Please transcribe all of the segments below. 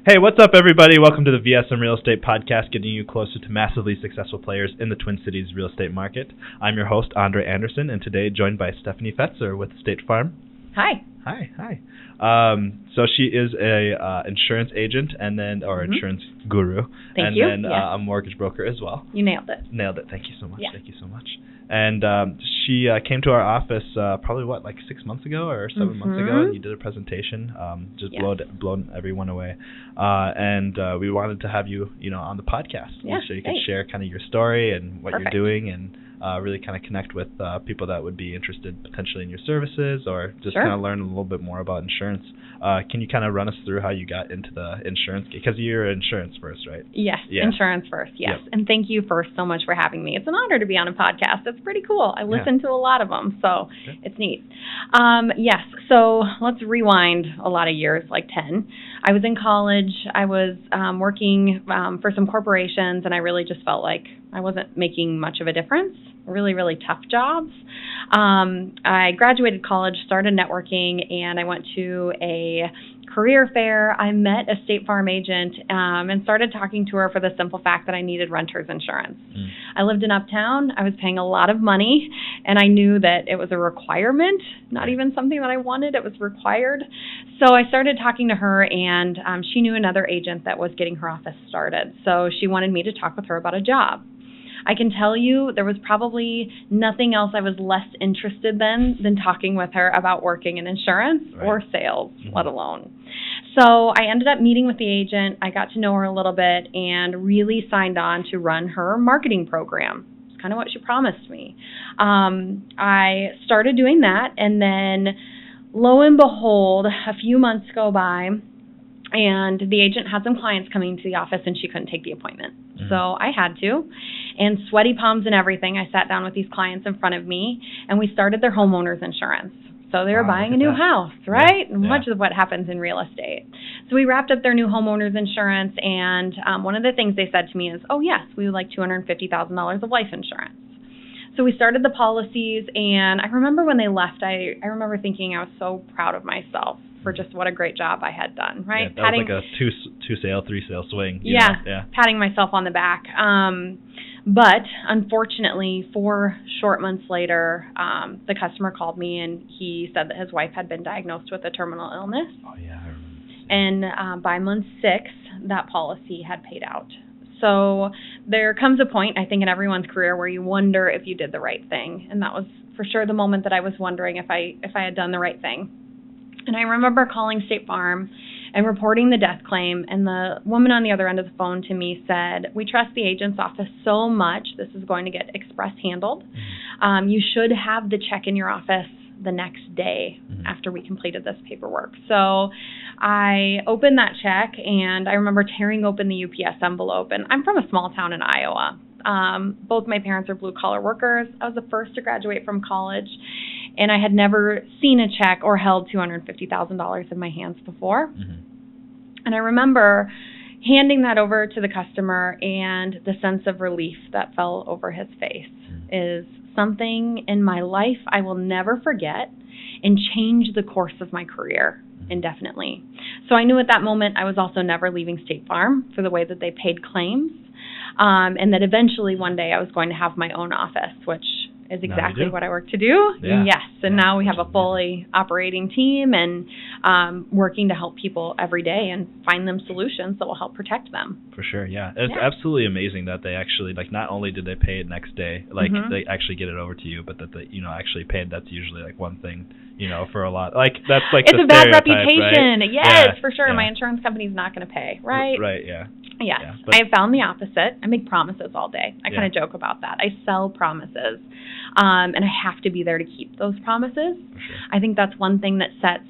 Hey, what's up, everybody? Welcome to the VSM Real Estate Podcast, getting you closer to massively successful players in the Twin Cities real estate market. I'm your host, Andre Anderson, and today joined by Stephanie Fetzer with State Farm. Hi. Hi. So she is a insurance agent insurance guru, Thank you. And a mortgage broker as well. You nailed it. Nailed it. Thank you so much. Yeah. Thank you so much. And she came to our office probably, like 6 months ago or 7 months ago, and you did a presentation, blown everyone away. And we wanted to have you, on the podcast, so you could share kind of your story and what you're doing, and really kind of connect with people that would be interested potentially in your services, or just kind of learn a little bit more about insurance. Can you kind of run us through how you got into the insurance? Because you're insurance first, right? Yes, insurance first, yes. Yep. And thank you first so much for having me. It's an honor to be on a podcast. It's pretty cool. I listen to a lot of them, so it's neat. Yes, so let's rewind a lot of years, like 10. I was in college. I was working for some corporations, and I really just felt like I wasn't making much of a difference. Really, really tough jobs. I graduated college, started networking, and I went to a career fair. I met a State Farm agent and started talking to her for the simple fact that I needed renter's insurance. I lived in Uptown. I was paying a lot of money, and I knew that it was a requirement, not even something that I wanted. It was required. So I started talking to her, and she knew another agent that was getting her office started. So she wanted me to talk with her about a job. I can tell you there was probably nothing else I was less interested than talking with her about working in insurance or sales, let alone. So I ended up meeting with the agent. I got to know her a little bit and really signed on to run her marketing program. It's kind of what she promised me. I started doing that, and then lo and behold, a few months go by, and the agent had some clients coming to the office, and she couldn't take the appointment. So I had to. And sweaty palms and everything, I sat down with these clients in front of me, and we started their homeowner's insurance. So they were buying a new house, right? Yeah. Much of what happens in real estate. So we wrapped up their new homeowner's insurance, and one of the things they said to me is, oh, yes, we would like $250,000 of life insurance. So we started the policies, and I remember when they left, I remember thinking I was so proud of myself for just what a great job I had done, right? Yeah, that was like a 2-sale, 3-sale swing. Patting myself on the back. But unfortunately, 4 short months later, the customer called me, and he said that his wife had been diagnosed with a terminal illness. Oh, yeah, I remember. And by month 6, that policy had paid out. So there comes a point, I think, in everyone's career where you wonder if you did the right thing. And that was for sure the moment that I was wondering if I had done the right thing. And I remember calling State Farm and reporting the death claim, and the woman on the other end of the phone to me said, we trust the agent's office so much, this is going to get express handled. You should have the check in your office the next day after we completed this paperwork. So I opened that check, and I remember tearing open the UPS envelope. And I'm from a small town in Iowa. Both my parents are blue-collar workers. I was the first to graduate from college, and I had never seen a check or held $250,000 in my hands before. And I remember handing that over to the customer, and the sense of relief that fell over his face is something in my life I will never forget and change the course of my career indefinitely. So I knew at that moment I was also never leaving State Farm for the way that they paid claims, and that eventually one day I was going to have my own office, which is exactly what I work to do. Yeah. Yes, and now we have a fully operating team and working to help people every day and find them solutions that will help protect them. For sure, yeah. It's absolutely amazing that they actually, not only did they pay it next day, they actually get it over to you, but that they, actually paid. That's usually one thing, for a lot. That's it's the a bad stereotype, reputation. Right? Yes, for sure. My insurance company's not going to pay, right? Right, yeah. Yes. Yeah, I have found the opposite. I make promises all day. I kind of joke about that. I sell promises, and I have to be there to keep those promises. For sure. I think that's one thing that sets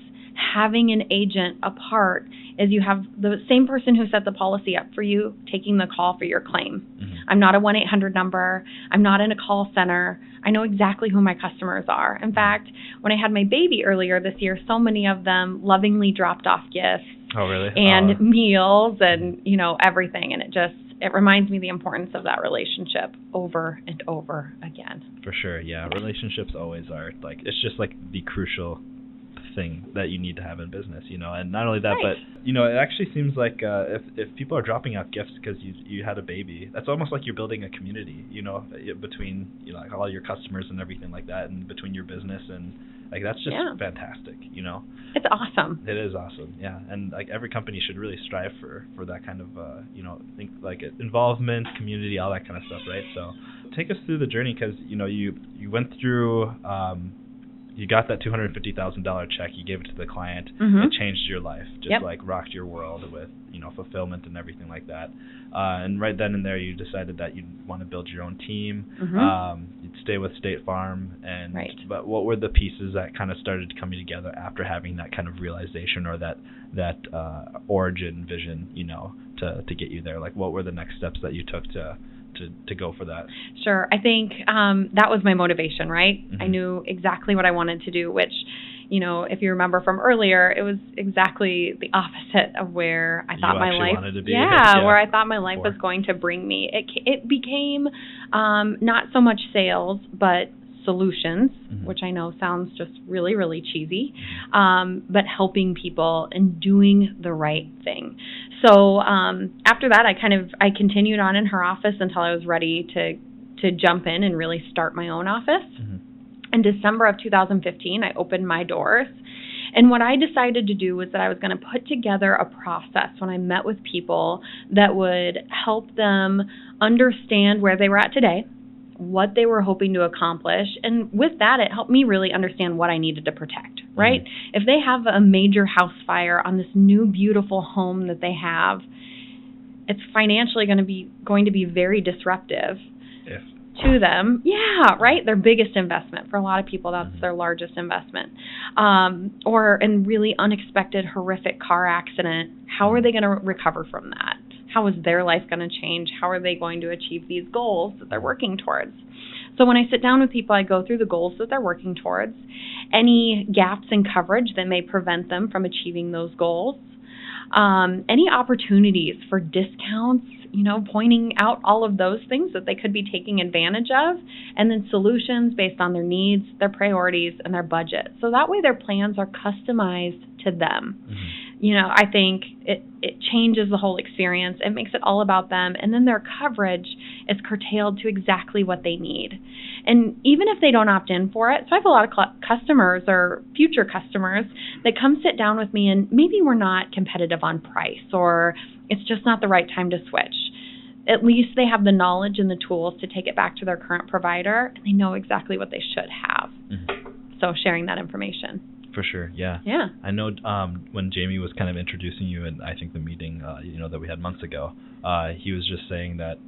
having an agent apart is you have the same person who set the policy up for you taking the call for your claim. I'm not a 1-800 number. I'm not in a call center. I know exactly who my customers are. In fact, when I had my baby earlier this year, so many of them lovingly dropped off gifts. Oh, really? And meals and, everything. And it reminds me the importance of that relationship over and over again. For sure, yeah. Relationships always are, it's just the crucial everything that you need to have in business, and not only that, but, it actually seems like if people are dropping out gifts because you had a baby, that's almost like you're building a community, between, like all your customers and everything like that, and between your business, and like that's just fantastic, It's awesome. It is awesome, yeah. And like every company should really strive for that kind of, think like involvement, community, all that kind of stuff, right? So take us through the journey, because, you went through, you got that $250,000 check, you gave it to the client, it changed your life, just like rocked your world with, fulfillment and everything like that. And right then and there, you decided that you'd want to build your own team. You'd stay with State Farm, but what were the pieces that kind of started coming together after having that kind of realization, or that origin vision, to get you there? Like, what were the next steps that you took to go for that? Sure. I think that was my motivation, right? I knew exactly what I wanted to do, which, if you remember from earlier, it was exactly the opposite of where I thought my life wanted to be. Where I thought my life was going to bring me. It became not so much sales, but solutions, which I know sounds just really, really cheesy, but helping people and doing the right thing. So after that, I continued on in her office until I was ready to jump in and really start my own office. In December of 2015, I opened my doors. And what I decided to do was that I was going to put together a process when I met with people that would help them understand where they were at today, what they were hoping to accomplish, and with that, it helped me really understand what I needed to protect, right? If they have a major house fire on this new beautiful home that they have, it's financially going to be very disruptive to them. Yeah, right? Their biggest investment. For a lot of people, that's their largest investment. Or in really unexpected, horrific car accident, how are they going to recover from that? How is their life going to change? How are they going to achieve these goals that they're working towards? So when I sit down with people, I go through the goals that they're working towards, any gaps in coverage that may prevent them from achieving those goals, any opportunities for discounts, pointing out all of those things that they could be taking advantage of, and then solutions based on their needs, their priorities, and their budget. So that way their plans are customized to them. I think it changes the whole experience. It makes it all about them. And then their coverage is curtailed to exactly what they need. And even if they don't opt in for it, so I have a lot of customers or future customers that come sit down with me, and maybe we're not competitive on price, or it's just not the right time to switch. At least they have the knowledge and the tools to take it back to their current provider, and they know exactly what they should have. So sharing that information. For sure, yeah. Yeah. I know when Jamie was kind of introducing you in, I think, the meeting, that we had months ago, he was just saying that,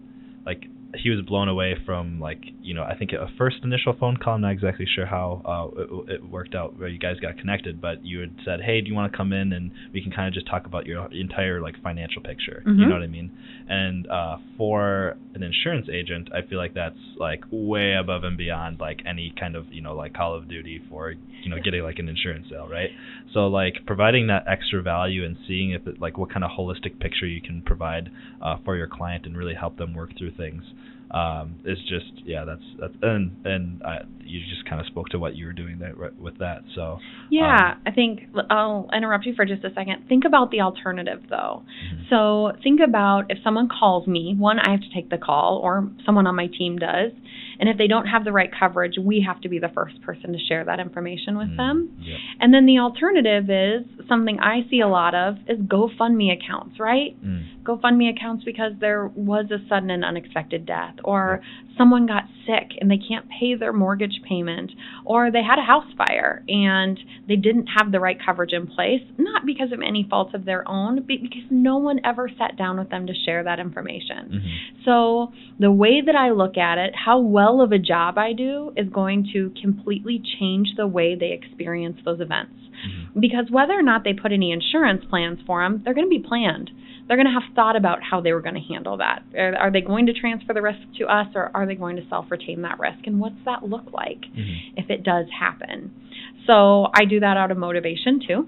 like, he was blown away from, like, I think a first initial phone call. I'm not exactly sure how it worked out where you guys got connected, but you had said, hey, do you want to come in and we can kind of just talk about your entire, like, financial picture. You know what I mean? And for an insurance agent, I feel like that's, like, way above and beyond, like, any kind of, like, Call of Duty for, getting, like, an insurance sale, right? So, like, providing that extra value and seeing if it, like, what kind of holistic picture you can provide for your client and really help them work through things. It's just, that's and you just kind of spoke to what you were doing there with that. So I think I'll interrupt you for just a second. Think about the alternative, though. So think about if someone calls me, one, I have to take the call, or someone on my team does, and if they don't have the right coverage, we have to be the first person to share that information with them. And then the alternative is something I see a lot of is GoFundMe accounts, right? GoFundMe accounts because there was a sudden and unexpected death, or someone got sick and they can't pay their mortgage payment, or they had a house fire and they didn't have the right coverage in place, not because of any fault of their own, but because no one ever sat down with them to share that information. So the way that I look at it, how well of a job I do is going to completely change the way they experience those events. Because whether or not they put any insurance plans for them, they're going to be planned. They're going to have thought about how they were going to handle that. Are they going to transfer the risk to us, or are they going to self-retain that risk? And what's that look like if it does happen? So I do that out of motivation too.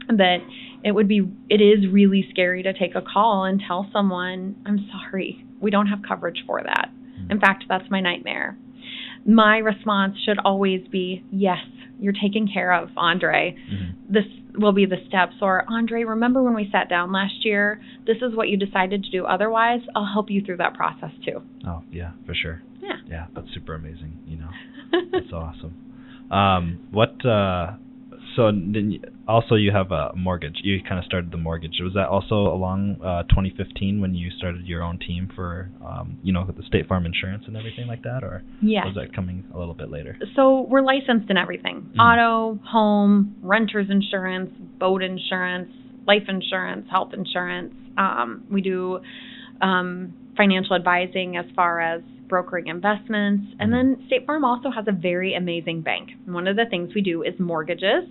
That it is really scary to take a call and tell someone, I'm sorry, we don't have coverage for that. In fact, that's my nightmare. My response should always be, yes, you're taken care of, Andre. This will be the steps. Or, Andre, remember when we sat down last year? This is what you decided to do otherwise. I'll help you through that process too. Oh, yeah, for sure. Yeah. Yeah, that's super amazing, That's awesome. So then also you have a mortgage. You kind of started the mortgage. Was that also along 2015 when you started your own team for, the State Farm insurance and everything like that? Or yes. was that coming a little bit later? So we're licensed in everything. Auto, home, renter's insurance, boat insurance, life insurance, health insurance. We do financial advising as far as brokering investments. And then State Farm also has a very amazing bank. And one of the things we do is mortgages,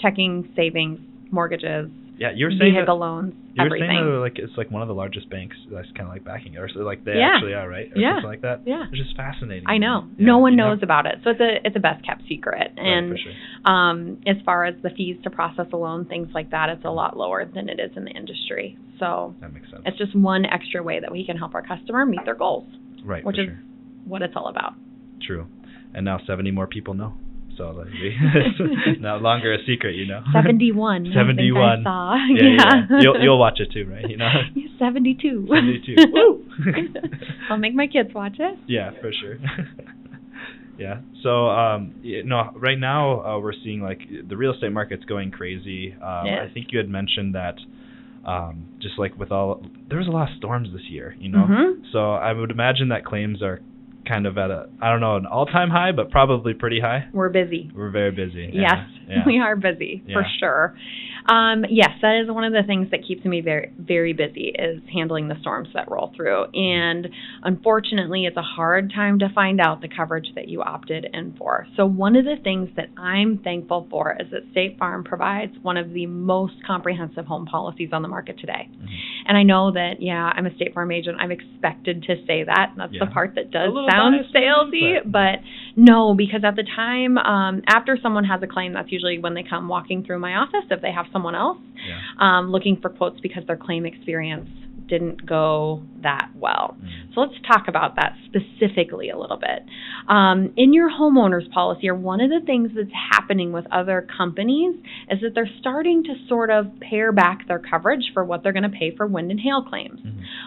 checking, savings, mortgages, you're saying vehicle loans, everything. You're saying that it's like one of the largest banks that's kind of like backing it, or so like they actually are, right? Or something like that. Yeah. It's just fascinating. I know. No one knows about it. So it's a best kept secret. And right, for sure. As far as the fees to process a loan, things like that, it's a lot lower than it is in the industry. So that makes sense. It's just one extra way that we can help our customer meet their goals. Right, which is what it's all about. True. And now 70 more people know. So it's no longer a secret, 71. 71. I saw. Yeah. You'll watch it too, right? 72. 72. Woo! I'll make my kids watch it. Yeah, for sure. Yeah. So, right now we're seeing like the real estate market's going crazy. I think you had mentioned that just like there was a lot of storms this year, So I would imagine that claims are kind of at an all-time high, but probably pretty high. We're busy. We're very busy. Yes, we are busy for sure. Yes, that is one of the things that keeps me very, very busy is handling the storms that roll through. And unfortunately, it's a hard time to find out the coverage that you opted in for. So one of the things that I'm thankful for is that State Farm provides one of the most comprehensive home policies on the market today. And I know that, I'm a State Farm agent. I'm expected to say that. And that's the part that does sound salesy. But no, because at the time, after someone has a claim, that's usually when they come walking through my office, if they have someone else, looking for quotes because their claim experience didn't go that well. So let's talk about that specifically a little bit. In your homeowner's policy, or one of the things that's happening with other companies is that they're starting to sort of pare back their coverage for what they're going to pay for wind and hail claims.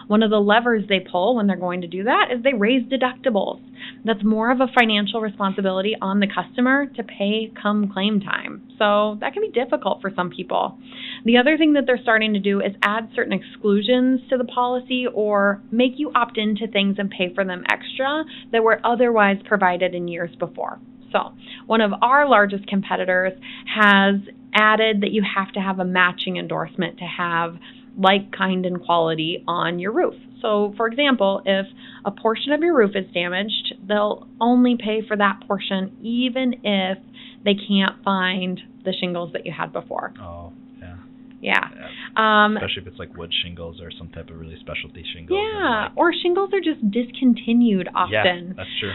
One of the levers they pull when they're going to do that is they raise deductibles. That's more of a financial responsibility on the customer to pay come claim time. So that can be difficult for some people. The other thing that they're starting to do is add certain exclusions to the policy or make you opt into things and pay for them extra that were otherwise provided in years before. So one of our largest competitors has added that you have to have a matching endorsement to have like, kind, and quality on your roof. So, for example, if a portion of your roof is damaged, they'll only pay for that portion even if they can't find the shingles that you had before. Oh, yeah. Especially if it's like wood shingles or some type of really specialty shingles. Yeah, or shingles are just discontinued often. Yeah, that's true.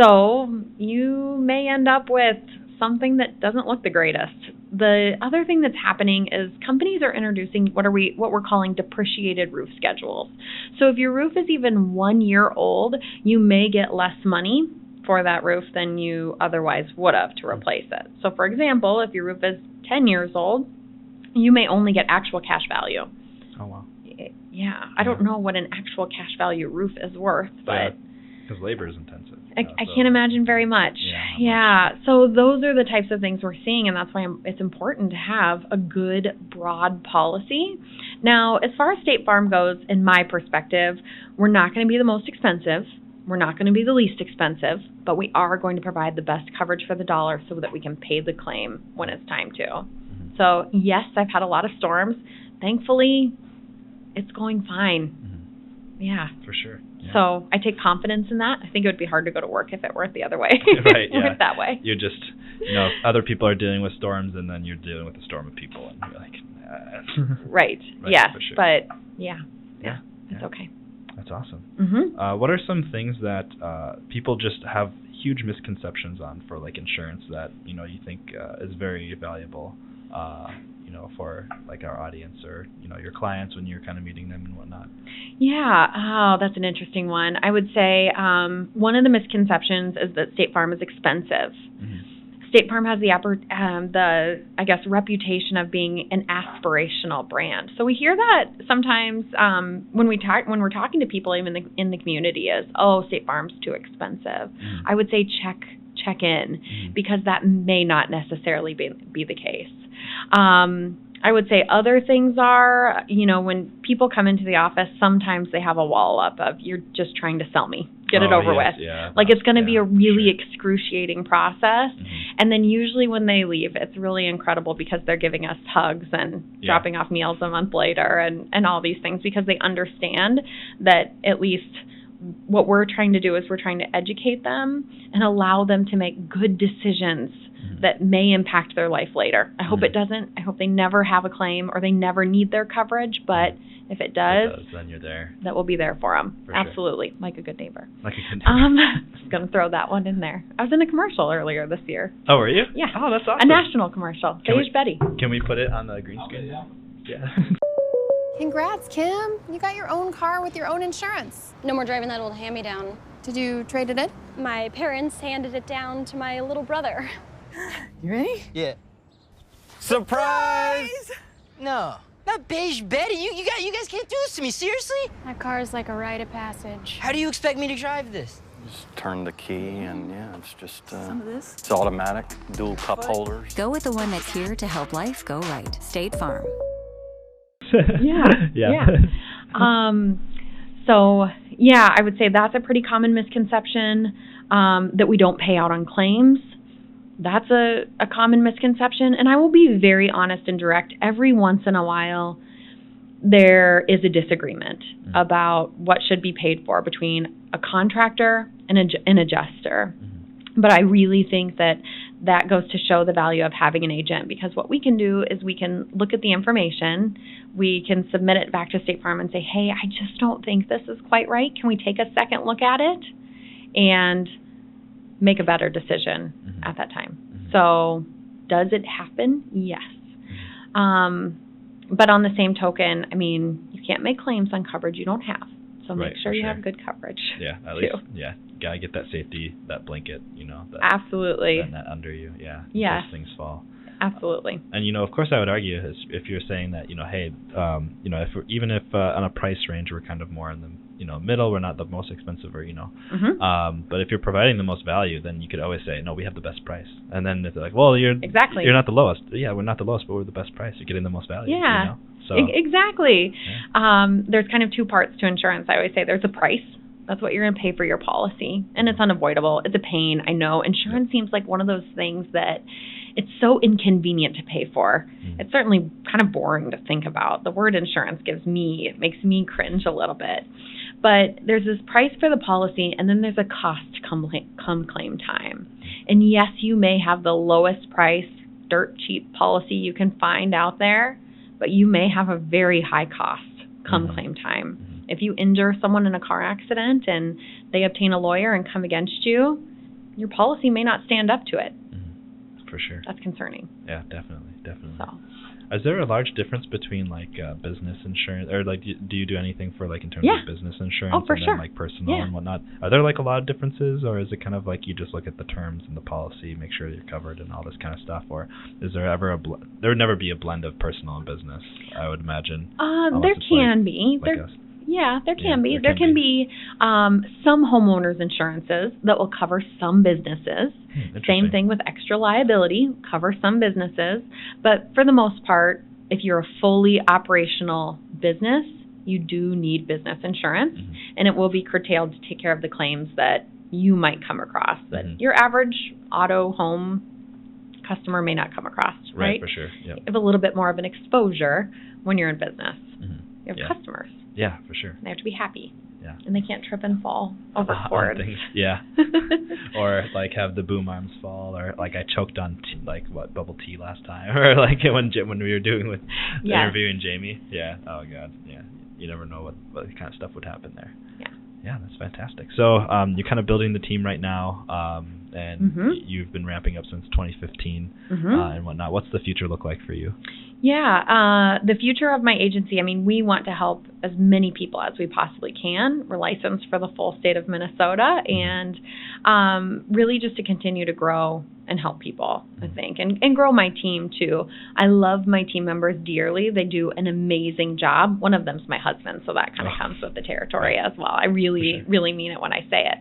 So you may end up with something that doesn't look the greatest. The other thing that's happening is companies are introducing what we're calling depreciated roof schedules. So if your roof is even 1 year old, you may get less money for that roof than you otherwise would have to replace it. So for example, if your roof is 10 years old, you may only get actual cash value. Oh, wow. Yeah. I don't know what an actual cash value roof is worth, but... Because labor is intensive. I can't imagine very much. Yeah. So those are the types of things we're seeing, and that's why it's important to have a good, broad policy. Now, as far as State Farm goes, in my perspective, we're not going to be the most expensive. We're not going to be the least expensive, but we are going to provide the best coverage for the dollar so that we can pay the claim when it's time to. So, yes, I've had a lot of storms. Thankfully, it's going fine. Yeah. For sure. Yeah. So I take confidence in that. I think it would be hard to go to work if it weren't the other way. Right, yeah. Work that way. You're just, other people are dealing with storms, and then you're dealing with a storm of people, and you're like, Right. Yes. For sure. But, it's okay. That's awesome. What are some things that people just have huge misconceptions on for, like, insurance that, you think is very valuable, for, like, our audience or, your clients when you're kind of meeting them and whatnot? Yeah. Oh, that's an interesting one. I would say one of the misconceptions is that State Farm is expensive. State Farm has the reputation of being an aspirational brand. So we hear that sometimes when we're talking to people even in the community is, oh, State Farm's too expensive. I would say check in because that may not necessarily be the case. I would say other things are, when people come into the office, sometimes they have a wall up of, you're just trying to sell me. Get it over with. Yeah, like it's going to be a really excruciating process. And then usually when they leave, it's really incredible because they're giving us hugs and dropping off meals a month later and all these things because they understand that at least what we're trying to do is we're trying to educate them and allow them to make good decisions that may impact their life later. I hope it doesn't. I hope they never have a claim or they never need their coverage, but if it does, then you're there. That will be there for them. For Absolutely. Sure. Like a good neighbor. Like a good neighbor. Just going to throw that one in there. I was in a commercial earlier this year. Oh, were you? Yeah. Oh, that's awesome. A national commercial. Sage Betty. Can we put it on the green screen? Yeah. Congrats, Kim. You got your own car with your own insurance. No more driving that old hand-me-down. Did you trade it in? My parents handed it down to my little brother. You ready? Yeah. Surprise! No, not Beige Betty. You guys can't do this to me, seriously? That car is like a rite of passage. How do you expect me to drive this? Just turn the key and it's just, Some of this. it's automatic, dual cup holders. Go with the one that's here to help life go right. State Farm. Yeah. So, I would say that's a pretty common misconception, that we don't pay out on claims. That's a common misconception. And I will be very honest and direct. Every once in a while, there is a disagreement about what should be paid for between a contractor and an adjuster. But I really think that goes to show the value of having an agent, because what we can do is we can look at the information, we can submit it back to State Farm and say, hey, I just don't think this is quite right. Can we take a second look at it and make a better decision at that time? So does it happen? Yes. But on the same token, you can't make claims on coverage you don't have. So make sure you have good coverage. Yeah, at least, gotta get that safety, that blanket, that, absolutely, that under you, yes, those things fall. Absolutely. And of course, I would argue if you're saying that hey, if on a price range we're kind of more in the middle, we're not the most expensive, or but if you're providing the most value, then you could always say, no, we have the best price. And then if they're like, well, you're not the lowest. Yeah, we're not the lowest, but we're the best price. You're getting the most value. Yeah. So exactly. Yeah. There's kind of two parts to insurance. I always say there's a price. That's what you're going to pay for your policy. And it's unavoidable. It's a pain. I know. Insurance seems like one of those things that it's so inconvenient to pay for. It's certainly kind of boring to think about. The word insurance it makes me cringe a little bit. But there's this price for the policy, and then there's a cost come claim time. And yes, you may have the lowest price, dirt cheap policy you can find out there, but you may have a very high cost come claim time. If you injure someone in a car accident and they obtain a lawyer and come against you, your policy may not stand up to it. For sure. That's concerning. Yeah, definitely. So. Is there a large difference between business insurance, or do you do anything for in terms of business insurance and then personal and whatnot? Are there a lot of differences, or is it kind of you just look at the terms and the policy, make sure you're covered and all this kind of stuff, or is there ever there would never be a blend of personal and business? I would imagine. There can be. There can be. There can be some homeowners insurances that will cover some businesses. Same thing with extra liability, cover some businesses. But for the most part, if you're a fully operational business, you do need business insurance, and it will be curtailed to take care of the claims that you might come across that your average auto home customer may not come across, right? For sure. Yep. You have a little bit more of an exposure when you're in business. You have customers. Yeah, for sure. They have to be happy. Yeah. And they can't trip and fall overboard. Yeah. Or have the boom arms fall, or I choked on bubble tea last time, or when we were doing with interviewing Jamie. Yeah. Oh God. Yeah. You never know what kind of stuff would happen there. Yeah. Yeah, that's fantastic. So you're kind of building the team right now, and you've been ramping up since 2015 and whatnot. What's the future look like for you? Yeah, the future of my agency, we want to help as many people as we possibly can. We're licensed for the full state of Minnesota, and really just to continue to grow and help people, I think, and grow my team too. I love my team members dearly. They do an amazing job. One of them's my husband, so that kind of comes with the territory as well. I really, really mean it when I say it.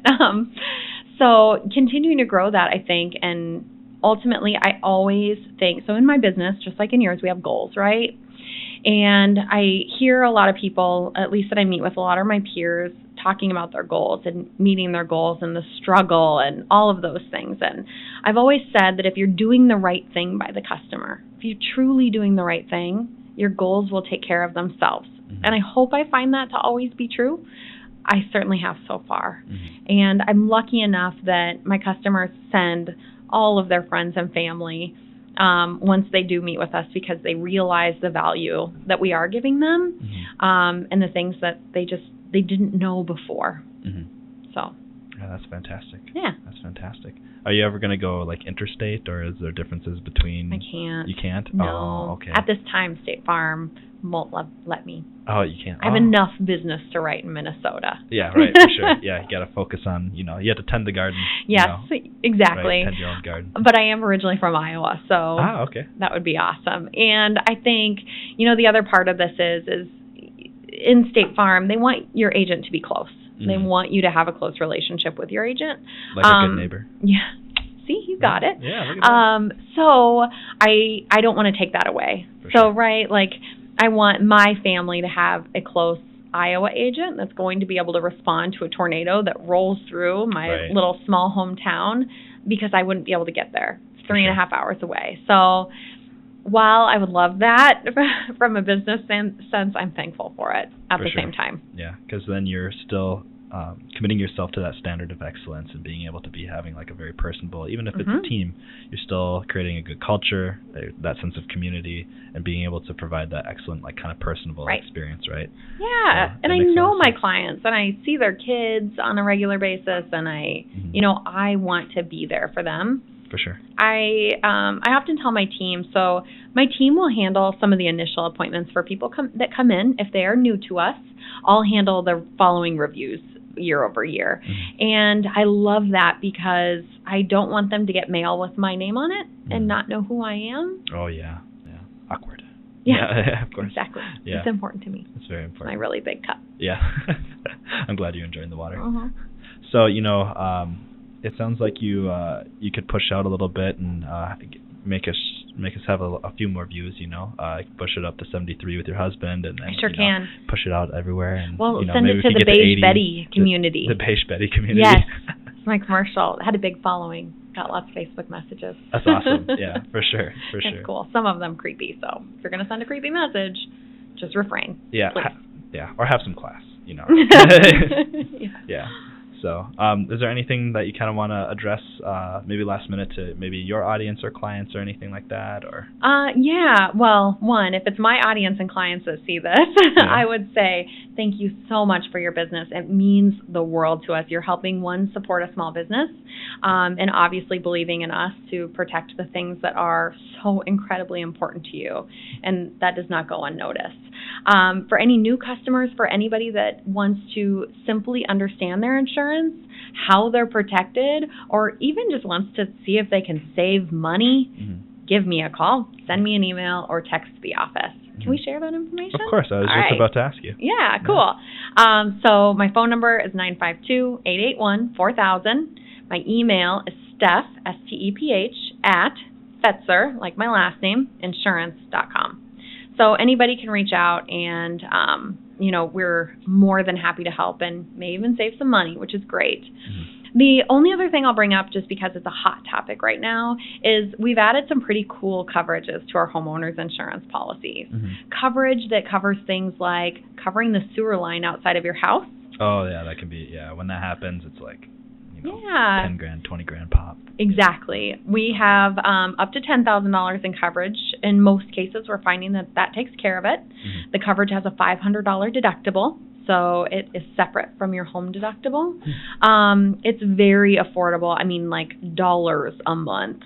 So continuing to grow that, I think, and ultimately I always think, so in my business, just like in yours, we have goals, right? And I hear a lot of people, at least that I meet with, a lot of my peers, talking about their goals and meeting their goals and the struggle and all of those things. And I've always said that if you're doing the right thing by the customer, if you're truly doing the right thing, your goals will take care of themselves. And I hope I find that to always be true. I certainly have so far. And I'm lucky enough that my customers send all of their friends and family once they do meet with us, because they realize the value that we are giving them and the things that they didn't know before. So. Yeah, that's fantastic. Yeah. That's fantastic. Are you ever going to go like interstate, or is there differences between? I can't. You can't? No. Oh, okay. At this time, State Farm won't let me. Oh, you can't. I have enough business to write in Minnesota. Yeah, right, for sure. Yeah, you got to focus on, you have to tend the garden. Yes, exactly. Right, tend your own garden. But I am originally from Iowa, so okay. That would be awesome. And I think, the other part of this is in State Farm, they want your agent to be close. They want you to have a close relationship with your agent. Like a good neighbor. Yeah. See, you got it. Yeah, look at that. So I don't want to take that away. For so, sure. right, like I want my family to have a close Iowa agent that's going to be able to respond to a tornado that rolls through my little small hometown, because I wouldn't be able to get there. It's 3.5 hours away. So while I would love that from a business sense, I'm thankful for it at the same time. Yeah, because then you're still committing yourself to that standard of excellence and being able to be having like a very personable, even if it's a team, you're still creating a good culture, that sense of community, and being able to provide that excellent, like kind of personable experience, right? Yeah, so and I know my clients, and I see their kids on a regular basis, and I want to be there for them. For sure. I often tell my team, so my team will handle some of the initial appointments for people that come in. If they are new to us, I'll handle the following reviews year over year. And I love that, because I don't want them to get mail with my name on it and not know who I am. Oh, yeah. Yeah. Awkward. Yeah, of course. Exactly. Yeah. It's important to me. It's very important. It's my really big cup. Yeah. I'm glad you're enjoying the water. So, it sounds like you could push out a little bit and make us have a few more views, push it up to 73 with your husband, and then I sure can push it out everywhere, and send it to the Beige Betty community. The Beige Betty community. Yes, it's my commercial. It had a big following. Got lots of Facebook messages. That's awesome. Yeah, for sure. It's cool. Some of them creepy. So if you're gonna send a creepy message, just refrain. Yeah, or have some class. Yeah. So, is there anything that you kind of want to address, maybe last minute, to maybe your audience or clients or anything like that, or? Yeah. Well, one, if it's my audience and clients that see this, I would say thank you so much for your business. It means the world to us. You're helping, one, support a small business, and obviously believing in us to protect the things that are so incredibly important to you, and that does not go unnoticed. For any new customers, for anybody that wants to simply understand their insurance, how they're protected, or even just wants to see if they can save money, give me a call, send me an email, or text the office. Can we share that information? Of course. I was just about to ask you. Yeah, cool. So my phone number is 952-881-4000. My email is Steph, S-T-E-P-H, @Fetzer, like my last name, insurance.com. So anybody can reach out, and, we're more than happy to help and may even save some money, which is great. The only other thing I'll bring up, just because it's a hot topic right now, is we've added some pretty cool coverages to our homeowners insurance policies. Coverage that covers things like covering the sewer line outside of your house. Oh, yeah, that can be, when that happens, it's like, $10,000, $20,000 pop. Exactly. We have up to $10,000 in coverage. In most cases, we're finding that takes care of it. The coverage has a $500 deductible, so it is separate from your home deductible. It's very affordable. I mean, like dollars a month.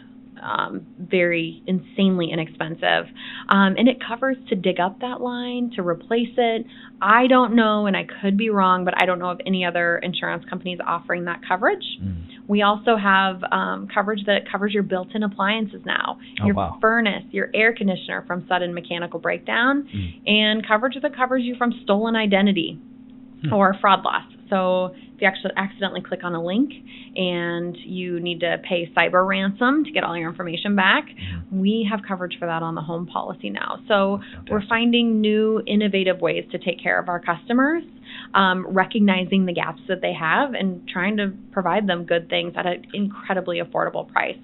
very insanely inexpensive. And it covers to dig up that line, to replace it. I don't know, and I could be wrong, but I don't know of any other insurance companies offering that coverage. We also have coverage that covers your built-in appliances now, your furnace, your air conditioner from sudden mechanical breakdown, and coverage that covers you from stolen identity or fraud loss. So if you actually accidentally click on a link and you need to pay cyber ransom to get all your information back, we have coverage for that on the home policy now. So we're finding new, innovative ways to take care of our customers, recognizing the gaps that they have and trying to provide them good things at an incredibly affordable price.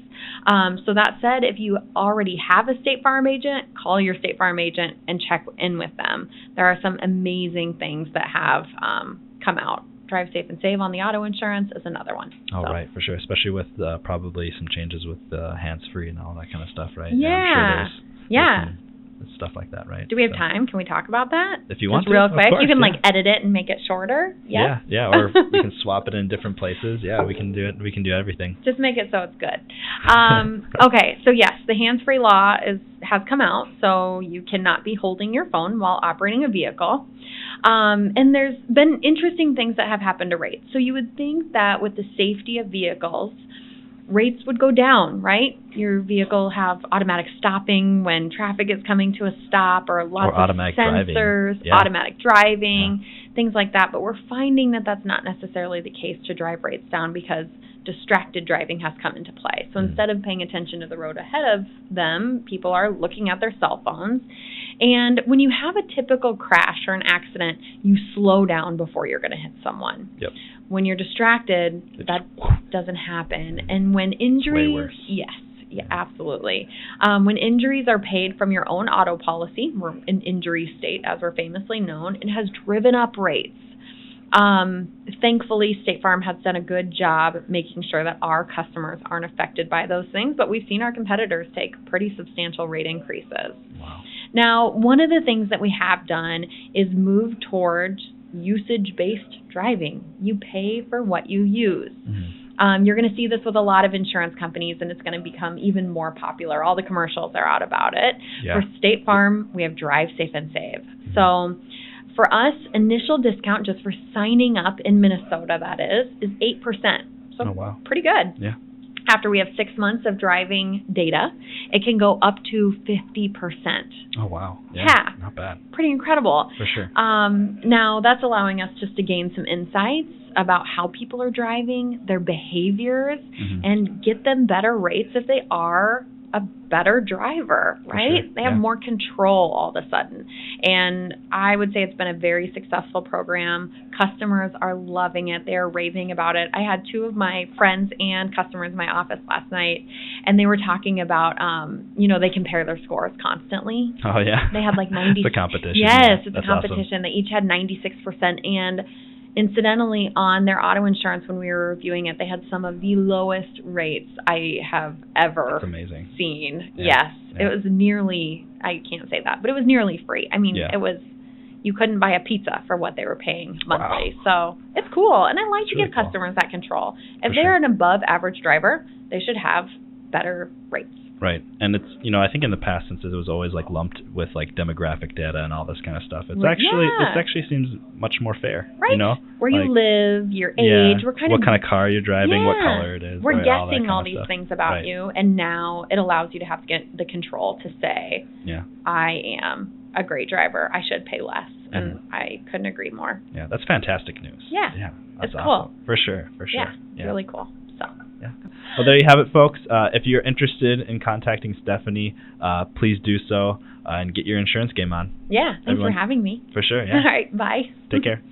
So that said, if you already have a State Farm agent, call your State Farm agent and check in with them. There are some amazing things that have come out. Drive Safe and Save on the auto insurance is another one. Oh, so. Right, for sure. Especially with probably some changes with hands-free and all that kind of stuff, right? Yeah. I'm sure there's stuff like that, right? Do we have time? Can we talk about that? If you want to. Real quick. Of course, you can edit it and make it shorter. Yeah, or we can swap it in different places. Yeah, we can do it. We can do everything. Just make it so it's good. Okay, so yes, the hands-free law has come out, so you cannot be holding your phone while operating a vehicle. And there's been interesting things that have happened to rates. So you would think that with the safety of vehicles, rates would go down, right? Your vehicle have automatic stopping when traffic is coming to a stop, or lots of automatic sensors, automatic driving, things like that. But we're finding that that's not necessarily the case to drive rates down, because distracted driving has come into play. So instead of paying attention to the road ahead of them, people are looking at their cell phones. And when you have a typical crash or an accident, you slow down before you're going to hit someone. Yep. When you're distracted, that doesn't happen. And when injuries, way worse. Yes, absolutely. When injuries are paid from your own auto policy, we're an injury state as we're famously known, it has driven up rates. Thankfully, State Farm has done a good job making sure that our customers aren't affected by those things, but we've seen our competitors take pretty substantial rate increases. Wow. Now, one of the things that we have done is move towards usage-based driving. You pay for what you use. You're going to see this with a lot of insurance companies, and it's going to become even more popular. All the commercials are out about it. Yeah. For State Farm, we have Drive Safe and Save. So for us, initial discount just for signing up in Minnesota, that is 8%. So pretty good. Yeah. After we have 6 months of driving data, it can go up to 50%. Oh, wow. Yeah. Not bad. Pretty incredible. For sure. Now, that's allowing us just to gain some insights about how people are driving, their behaviors, and get them better rates if they are a better driver, right? Sure. They have more control all of a sudden. And I would say it's been a very successful program. Customers are loving it. They're raving about it. I had two of my friends and customers in my office last night, and they were talking about, they compare their scores constantly. Oh, yeah. They had 90. It's a competition. Yes, it's That's a competition. Awesome. They each had 96%. And incidentally, on their auto insurance, when we were reviewing it, they had some of the lowest rates I have ever seen. Yeah. Yes. It was nearly, I can't say that, but it was nearly free. I mean, it was, you couldn't buy a pizza for what they were paying monthly. Wow. So it's cool. And I like to give customers that control. If they're an above average driver, they should have better rates. Right. And it's, I think in the past, since it was always lumped with demographic data and all this kind of stuff, it actually seems much more fair. Right. Where you live, your age, what kind of car you're driving, what color it is. We're guessing all these things about you, and now it allows you to have to get the control to say, I am a great driver. I should pay less. And I couldn't agree more. Yeah, that's fantastic news. Yeah. That's it's awesome. Cool. For sure. Yeah, it's really cool. So. Yeah. Well, there you have it, folks. If you're interested in contacting Stephanie, please do so and get your insurance game on. Yeah. Thanks for having me. For sure. Yeah. All right. Bye. Take care.